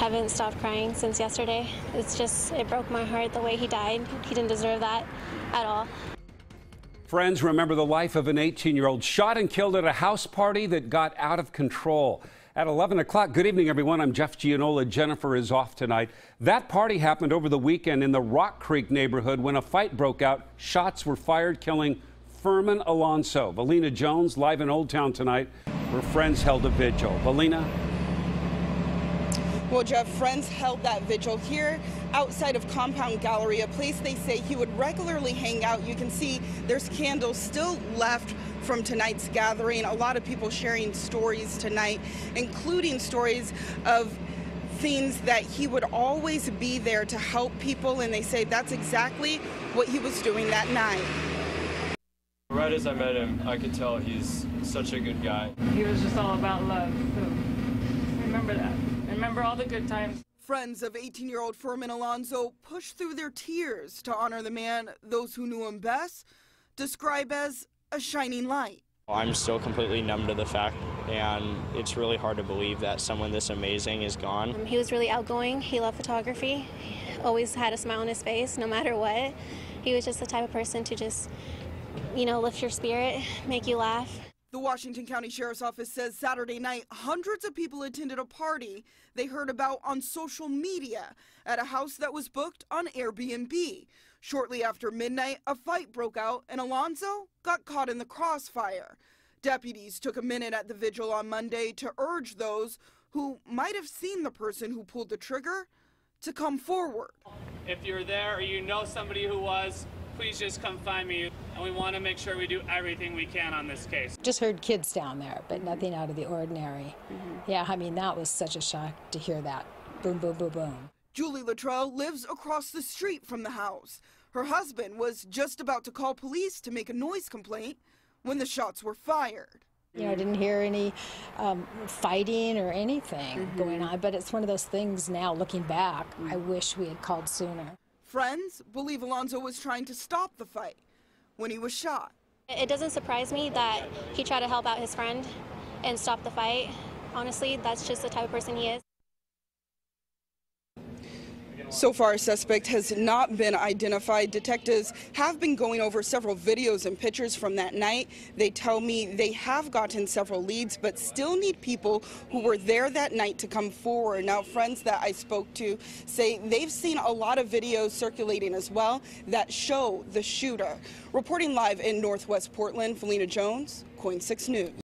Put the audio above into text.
haven't stopped crying since yesterday. It broke my heart the way he died. He didn't deserve that at all. Friends remember the life of an 18-year-old shot and killed at a house party that got out of control. At 11 o'clock, good evening, everyone. I'm Jeff Gianola. Jennifer is off tonight. That party happened over the weekend in the Rock Creek neighborhood when a fight broke out. Shots were fired, killing Furman Alonso. Valina Jones live in Old Town tonight, where friends held a vigil. Valina? Well, Jeff, friends held that vigil here outside of Compound Gallery, a place they say he would regularly hang out. You can see there's candles still left from tonight's gathering. A lot of people sharing stories tonight, including stories of things that he would always be there to help people, and they say that's exactly what he was doing that night. Right as I met him, I could tell he's such a good guy. He was just all about love, so remember that. Remember all the good times. Friends of 18-year-old Furman Alonso pushed through their tears to honor the man those who knew him best describe as a shining light. I'm still completely numb to the fact, and it's really hard to believe that someone this amazing is gone. He was really outgoing. He loved photography. He always had a smile on his face, no matter what. He was just the type of person to just, lift your spirit, make you laugh. The Washington County Sheriff's Office says Saturday night, hundreds of people attended a party they heard about on social media at a house that was booked on Airbnb. Shortly after midnight, a fight broke out and Alonso got caught in the crossfire. Deputies took a minute at the vigil on Monday to urge those who might have seen the person who pulled the trigger to come forward. If you're there or you know somebody who was, please just come find me. And we want to make sure we do everything we can on this case. Just heard kids down there, but nothing out of the ordinary. Yeah, I mean, that was such a shock to hear that. Boom, boom, boom, boom. Julie Luttrell lives across the street from the house. Her husband was just about to call police to make a noise complaint when the shots were fired. I didn't hear any fighting or anything going on, but it's one of those things now, looking back, I wish we had called sooner. Friends believe Alonso was trying to stop the fight when he was shot. It doesn't surprise me that he tried to help out his friend and stop the fight. Honestly, that's just the type of person he is. So far, a suspect has not been identified. Detectives have been going over several videos and pictures from that night. They tell me they have gotten several leads, but still need people who were there that night to come forward. Now, friends that I spoke to say they've seen a lot of videos circulating as well that show the shooter. Reporting live in Northwest Portland, Valina Jones, KOIN 6 News.